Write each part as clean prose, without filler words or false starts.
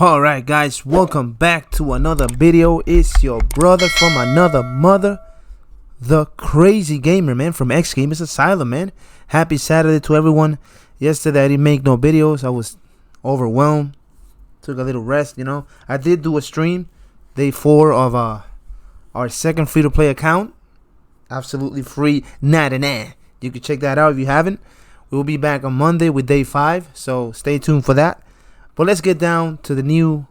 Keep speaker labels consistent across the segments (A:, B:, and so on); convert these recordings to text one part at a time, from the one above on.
A: Alright guys, welcome back to another video. It's your brother from another mother, the crazy gamer, man, from X-Gamers Asylum, man. Happy Saturday to everyone. Yesterday I didn't make no videos. I was overwhelmed. Took a little rest, you know. I did do a stream, day 4 of our second free-to-play account. Absolutely free, nah. You can check that out if you haven't. We'll be back on Monday with day 5, so stay tuned for that. But let's get down to the new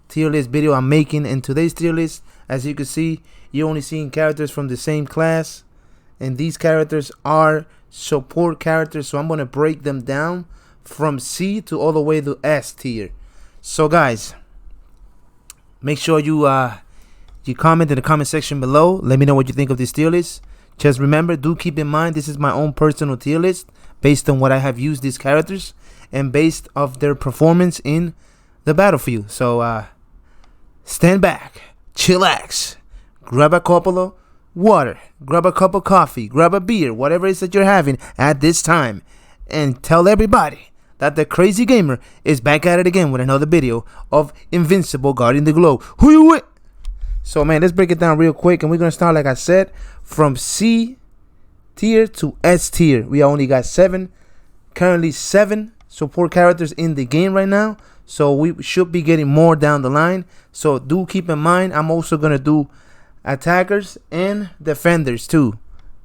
A: tier list video I'm making. In today's tier list, as you can see, you're only seeing characters from the same class, and these characters are support characters, so I'm going to break them down from C to all the way to S tier. So guys, make sure you comment in the comment section below. Let me know what you think of this tier list. Just remember, do keep in mind, this is my own personal tier list based on what I have used these characters and based off their performance in the battlefield. So stand back, chillax, grab a couple of water, grab a cup of coffee, grab a beer, whatever it is that you're having at this time, and tell everybody that the crazy gamer is back at it again with another video of Invincible guarding the globe. Who you with? So man, let's break it down real quick, and we're gonna start, like I said, from C tier to S tier. We only got currently seven support characters in the game right now, so we should be getting more down the line. So do keep in mind, I'm also gonna do attackers and defenders too.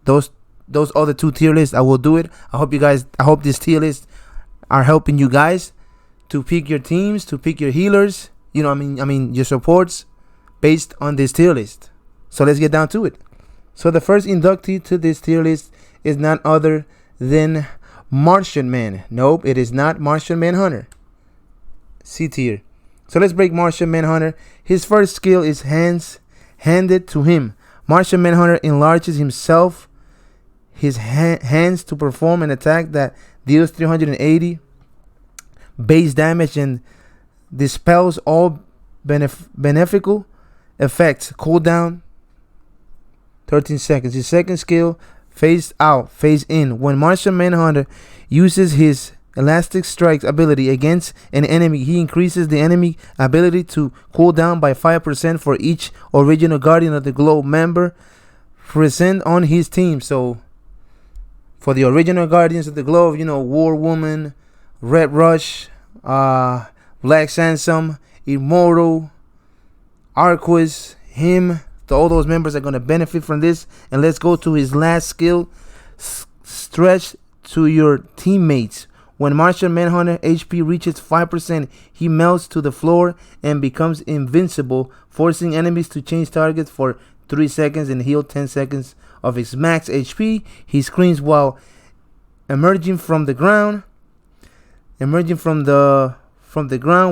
A: Those other two tier lists, I will do it. I hope this tier list are helping you guys to pick your teams, to pick your healers, you know, I mean your supports based on this tier list. So let's get down to it. So the first inductee to this tier list is none other than Martian Man. Nope, it is not Martian Manhunter. C tier. So let's break Martian Manhunter. His first skill is handed to him. Martian Manhunter enlarges his hands to perform an attack that deals 380 base damage and dispels all beneficial effects. Cooldown 13 seconds. His second skill, phase out, phase in. When Martian Manhunter uses his elastic strikes ability against an enemy, he increases the enemy ability to cool down by 5% for each original Guardian of the Globe member present on his team. So for the original Guardians of the Globe, you know, War Woman, Red Rush, Black Sansom, Immortal, Arquez, him, all those members are going to benefit from this. And let's go to his last skill, stretch to your teammates. When Martian Manhunter HP reaches 5%, he melts to the floor and becomes invincible, forcing enemies to change targets for 3 seconds and heal 10 seconds of his max HP. He screams while emerging from the ground,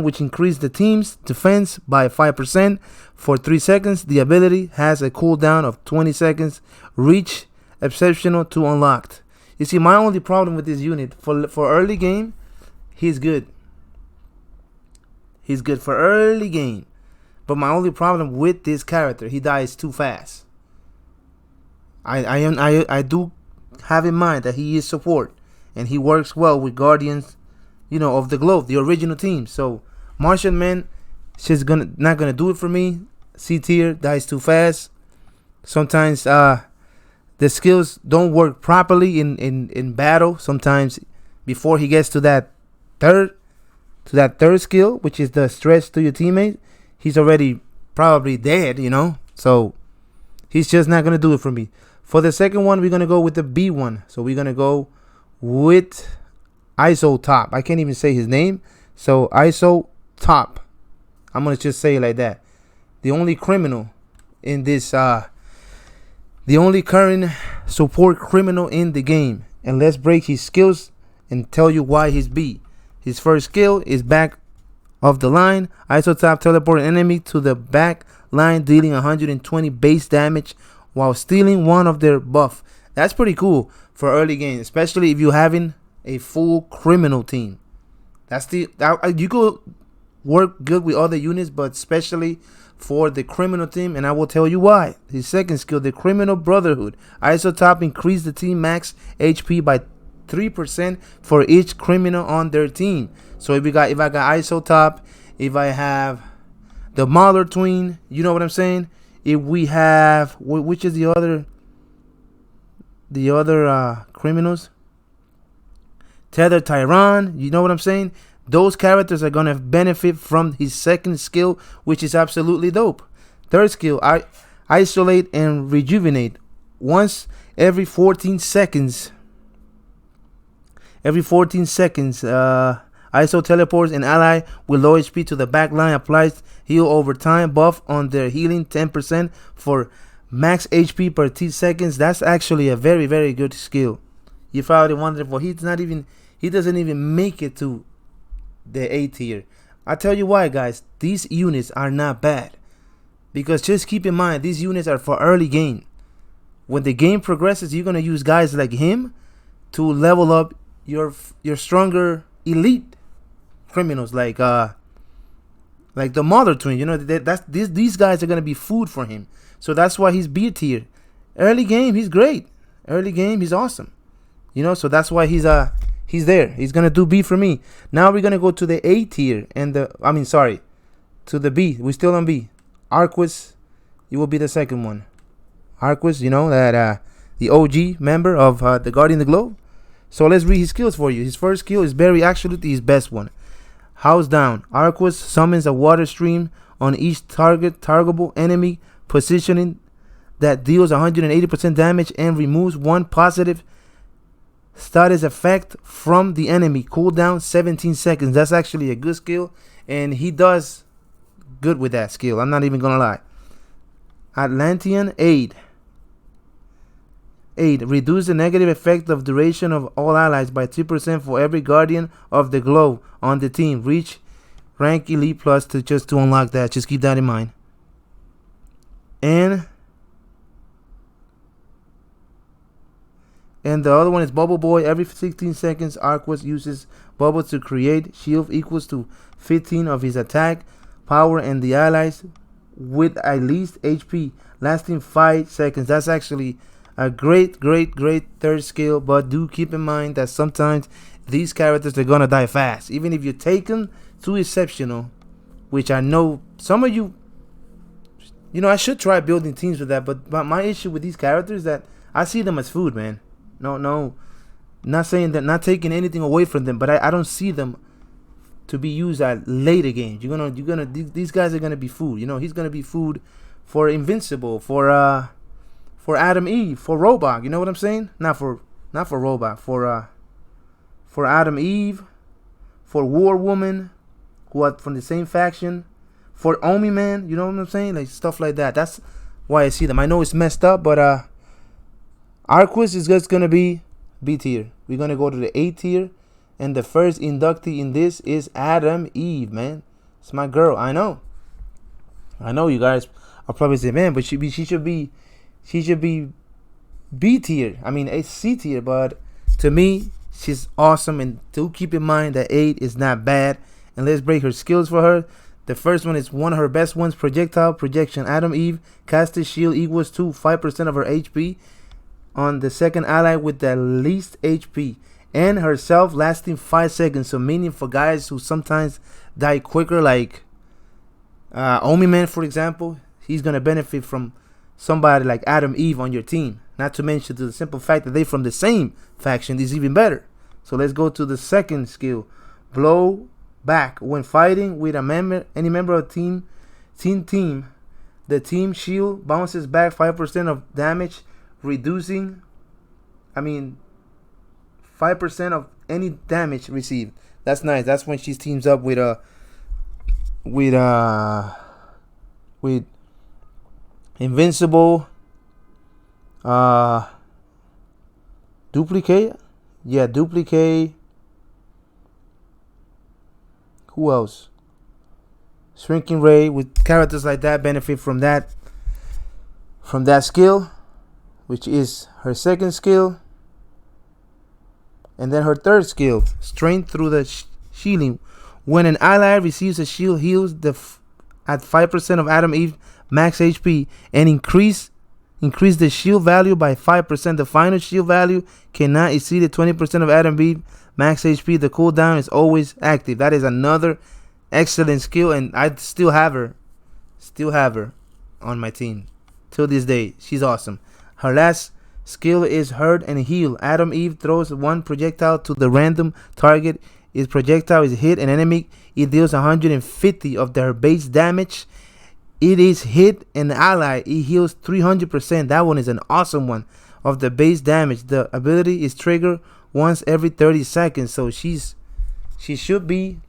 A: which increases the team's defense by 5% for 3 seconds. The ability has a cooldown of 20 seconds. Reach exceptional to unlocked. You see, my only problem with this unit for early game, he's good. He's good for early game, but my only problem with this character, he dies too fast. I do have in mind that he is support and he works well with Guardians, you know, of the Globe, the original team. So Martian Man just not gonna do it for me. C tier, dies too fast. Sometimes the skills don't work properly in battle. Sometimes before he gets to that third skill, which is the stretch to your teammate, he's already probably dead, you know. So he's just not gonna do it for me. For the second one, we're gonna go with the B one. So we're gonna go with Isotop. I can't even say his name. So Isotop. I'm gonna just say it like that. The only criminal in this the only current support criminal in the game. And let's break his skills and tell you why he's B. His first skill is back of the line. Isotop teleport an enemy to the back line, dealing 120 base damage while stealing one of their buff. That's pretty cool for early game, especially if you're having a full criminal team. You could work good with other units, but especially for the criminal team, and I will tell you why. His second skill, the Criminal Brotherhood. Isotop increased the team max HP by 3% for each criminal on their team. So if I got Isotop if I have the Mauler twin, you know what I'm saying? If we have, which is the other criminals, Tether Tyron, you know what I'm saying? Those characters are gonna benefit from his second skill, which is absolutely dope. Third skill, I isolate and rejuvenate. Once every 14 seconds. ISO teleports an ally with low HP to the back line, applies heal over time buff on their healing 10% for max HP per 10 seconds. That's actually a very, very good skill. You probably wondering, well, he doesn't even make it to the A tier. I tell you why, guys. These units are not bad. Because just keep in mind, these units are for early game. When the game progresses, you're gonna use guys like him to level up your stronger elite criminals, like the Mother Twin. You know, these guys are gonna be food for him. So that's why he's B tier. Early game, he's great. Early game, he's awesome. You know, so that's why he's there. He's gonna do B for me. Now we're gonna go to the A tier and to the B. We're still on B. Arquis, you will be the second one. Arquis, you know that the OG member of the Guardian of the Globe. So let's read his skills for you. His first skill is very actually his best one. House down. Arquis summons a water stream on each targetable enemy positioning that deals 180% damage and removes one positive status effect from the enemy. Cooldown 17 seconds. That's actually a good skill, and he does good with that skill. I'm not even gonna lie. Atlantean Aid. Reduce the negative effect of duration of all allies by 2% for every Guardian of the Globe on the team. Reach rank Elite Plus to unlock that. Just keep that in mind. And the other one is Bubble Boy. Every 16 seconds, Arquis uses Bubble to create shield equals to 15 of his attack power and the allies with at least HP lasting 5 seconds. That's actually a great third skill, but do keep in mind that sometimes these characters are gonna die fast. Even if you take them to exceptional, which I know some of you know, I should try building teams with that, but my issue with these characters is that I see them as food, man. No, not saying that, not taking anything away from them, but I don't see them to be used at later games. These guys are gonna be food. You know, he's gonna be food for Invincible, for Adam Eve, for Robok. You know what I'm saying? Not for Robok, for Adam Eve, for War Woman, who are from the same faction, for Omi Man. You know what I'm saying? Like stuff like that. That's why I see them. I know it's messed up, but Arquis is just gonna be B tier. We're gonna go to the A tier. And the first inductee in this is Adam Eve, man. It's my girl. I know you guys are probably saying, man, but she should be B tier. I mean, it's C tier, but to me, she's awesome. And do keep in mind that 8 is not bad. And let's break her skills for her. The first one is one of her best ones, projectile projection. Adam Eve casted shield equals to 5% of her HP on the second ally with the least HP. And herself lasting 5 seconds. So meaning for guys who sometimes die quicker, like Omi Man, for example, he's going to benefit from somebody like Adam Eve on your team. Not to mention the simple fact that they're from the same faction is even better. So let's go to the second skill. Blow back. When fighting with any member of team, the team shield bounces back 5% of damage, reducing 5% of any damage received. That's nice. That's when she teams up with Invincible, Duplicate. Yeah, Duplicate. Who else? Shrinking Ray. With characters like that benefit from that skill, which is her second skill. And then her third skill, strength through the shielding. When an ally receives a shield, heals at 5% of Adam Eve max HP and increase the shield value by 5%. The final shield value cannot exceed 20% of Adam Eve max HP. The cooldown is always active. That is another excellent skill, and I still have her on my team till this day. She's awesome. Her last skill is hurt and heal. Adam Eve throws one projectile to the random target. If projectile is hit an enemy, it deals 150 of their base damage. It is hit an ally, it heals 300%. That one is an awesome one of the base damage. The ability is triggered once every 30 seconds. So she should be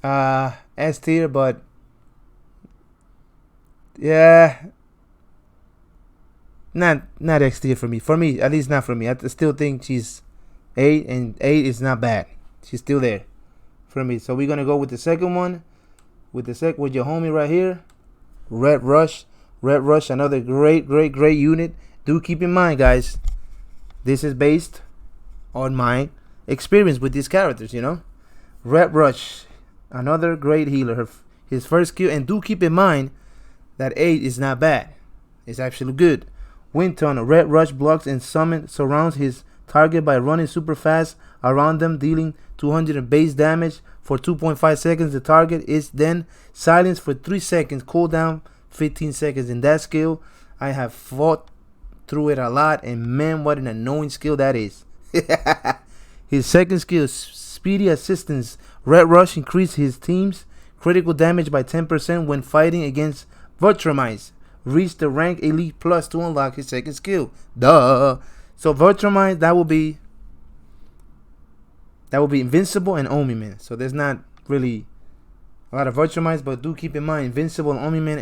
A: S tier, but yeah, not X tier for me. For me, at least not for me. I still think she's 8, and 8 is not bad. She's still there for me. So we're gonna go with the second one, with your homie right here, Red Rush. Another great unit. Do keep in mind, guys, this is based on my experience with these characters. Red Rush, another great healer. His first skill, and do keep in mind that 8 is not bad. It's actually good. Wind Tunnel. Red Rush blocks and surrounds his target by running super fast around them, dealing 200 base damage for 2.5 seconds. The target is then silenced for 3 seconds. Cooldown 15 seconds. In that skill, I have fought through it a lot, and man, what an annoying skill that is. His second skill, Speedy Assistance. Red Rush increased his team's critical damage by 10% when fighting against Vertramize. Reach the rank Elite Plus to unlock his second skill. Duh. So Vertramize, that will be Invincible and Omni-Man. So there's not really a lot of Vertramize, but do keep in mind, Invincible and Omni-Man,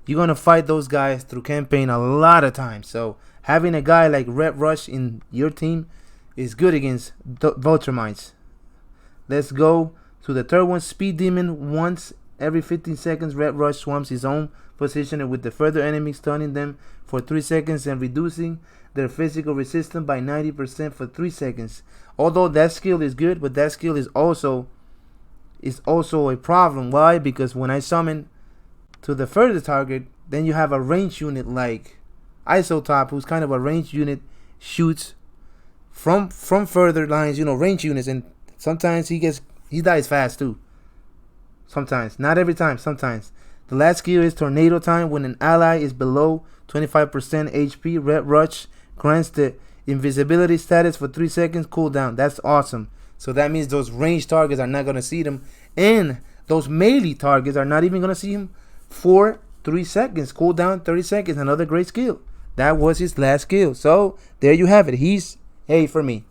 A: you're gonna fight those guys through campaign a lot of times. So having a guy like Red Rush in your team is good against Vertramize. Let's go to the third one, Speed Demon. Once every 15 seconds, Red Rush swamps his own position with the further enemy, stunning them for 3 seconds and reducing their physical resistance by 90% for 3 seconds. Although that skill is good, but that skill is also a problem. Why? Because when I summon to the further target, then you have a range unit like Isotop, who's kind of a range unit, shoots from further lines, range units, and sometimes he dies fast too. Sometimes, not every time, sometimes. The last skill is Tornado Time. When an ally is below 25% HP, Red Rush grants the invisibility status for 3 seconds cooldown. That's awesome. So that means those ranged targets are not going to see them, and those melee targets are not even going to see him for 3 seconds. Cooldown 30 seconds. Another great skill. That was his last skill. So there you have it. He's A for me.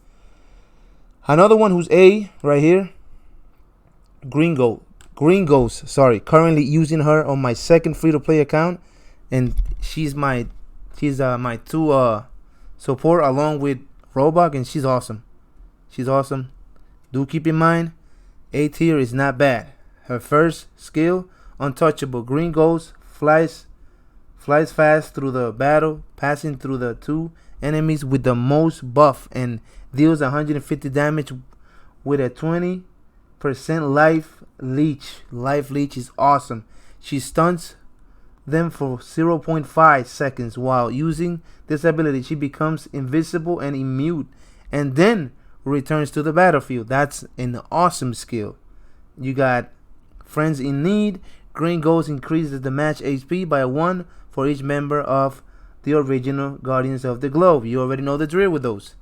A: Another one who's A right here, Green Ghost, currently using her on my second free-to-play account, and she's my 2 support along with Robok, and she's awesome. Do keep in mind, A tier is not bad. Her first skill, Untouchable. Green Ghost flies fast through the battle, passing through the 2 enemies with the most buff, and deals 150 damage with a 20% life leech. Life leech is awesome. She stuns them for 0.5 seconds. While using this ability, she becomes invisible and immune, and then returns to the battlefield. That's an awesome skill. You got Friends in Need. Green Ghost increases the match HP by 1 for each member of the original Guardians of the Globe. You already know the drill with those.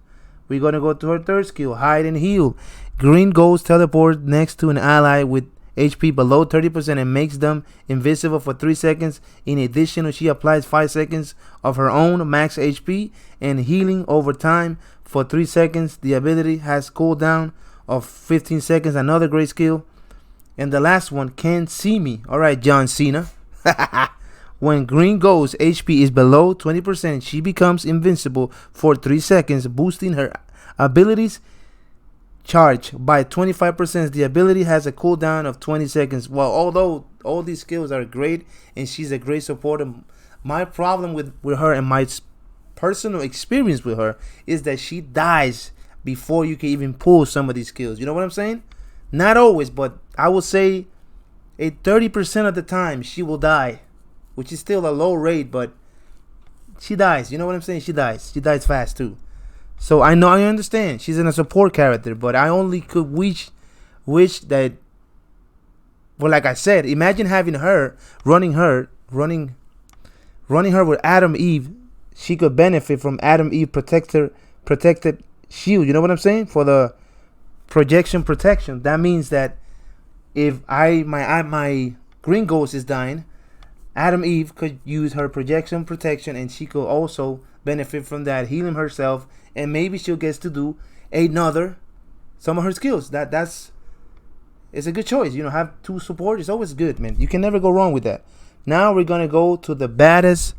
A: We're going to go to her third skill, Hide and Heal. Green Ghost teleports next to an ally with HP below 30% and makes them invisible for 3 seconds. In addition, she applies 5 seconds of her own max HP and healing over time for 3 seconds. The ability has cooldown of 15 seconds. Another great skill. And the last one, Can't See Me. Alright, John Cena. When Green Ghost HP is below 20%, she becomes invincible for 3 seconds, boosting her abilities charge by 25%. The ability has a cooldown of 20 seconds. Well, although all these skills are great and she's a great supporter, my problem with her and my personal experience with her is that she dies before you can even pull some of these skills. You know what I'm saying? Not always, but I would say 30% of the time she will die, which is still a low rate, but she dies. You know what I'm saying? She dies. She dies fast too. So I understand she's in a support character, but I only could wish that But like I said, imagine having her running her with Adam Eve. She could benefit from Adam Eve protected shield. You know what I'm saying? For the protection. That means that if my green ghost is dying, Adam Eve could use her protection, and she could also benefit from that, healing herself, and maybe she'll get to do some of her skills. That's it's a good choice. You know, have two support. It's always good, man. You can never go wrong with that. Now we're gonna go to the baddest,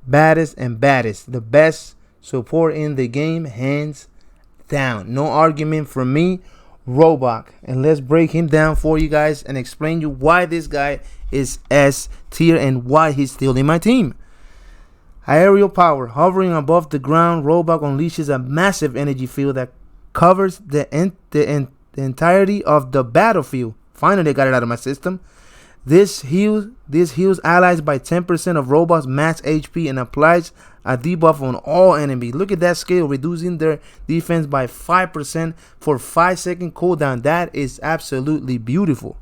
A: the best support in the game, hands down. No argument from me, Robok. And let's break him down for you guys and explain you why this guy is S tier and why he's still in my team. Aerial power. Hovering above the ground, Robok unleashes a massive energy field that covers the entirety of the battlefield. Finally, I got it out of my system. This heals allies by 10% of Robok's max HP and applies a debuff on all enemies. Look at that skill, reducing their defense by 5% for 5-second cooldown. That is absolutely beautiful.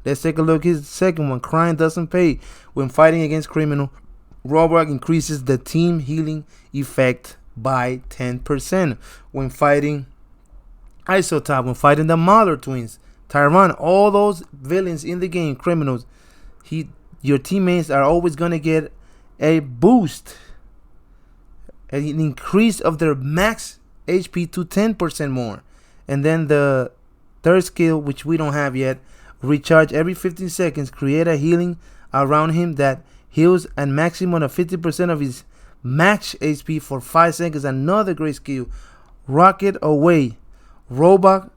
A: Let's take a look. His second one, crime doesn't pay. When fighting against criminal, Robok increases the team healing effect by 10%. When fighting Isotop, when fighting the Mauler twins, Tyrann, all those villains in the game, criminals, your teammates are always gonna get a boost, an increase of their max HP to 10% more. And then the third skill, which we don't have yet, recharge every 15 seconds, create a healing around him that heals a maximum of 50% of his max HP for 5 seconds. Another great skill. Rocket away. Robok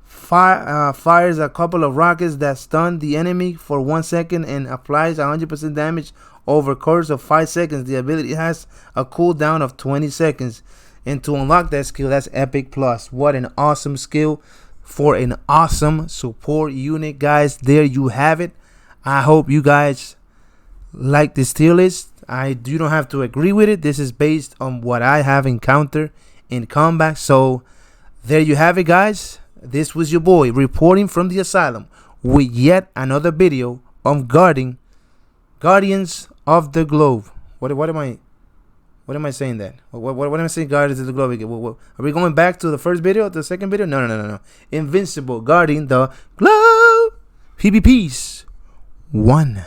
A: fires a couple of rockets that stun the enemy for 1 second and applies 100% damage over a course of 5 seconds. The ability has a cooldown of 20 seconds. And to unlock that skill, that's Epic Plus. What an awesome skill for an awesome support unit, guys. There you have it. I hope you guys like this tier list. You don't have to agree with it. This is based on what I have encountered in combat. So there you have it, guys. This was your boy reporting from the asylum with yet another video on Guardians of the Globe. What am I saying that? What am I saying? Guardians of the Globe. Are we going back to the first video, the second video? No. Invincible, guarding the globe. PvPs 1.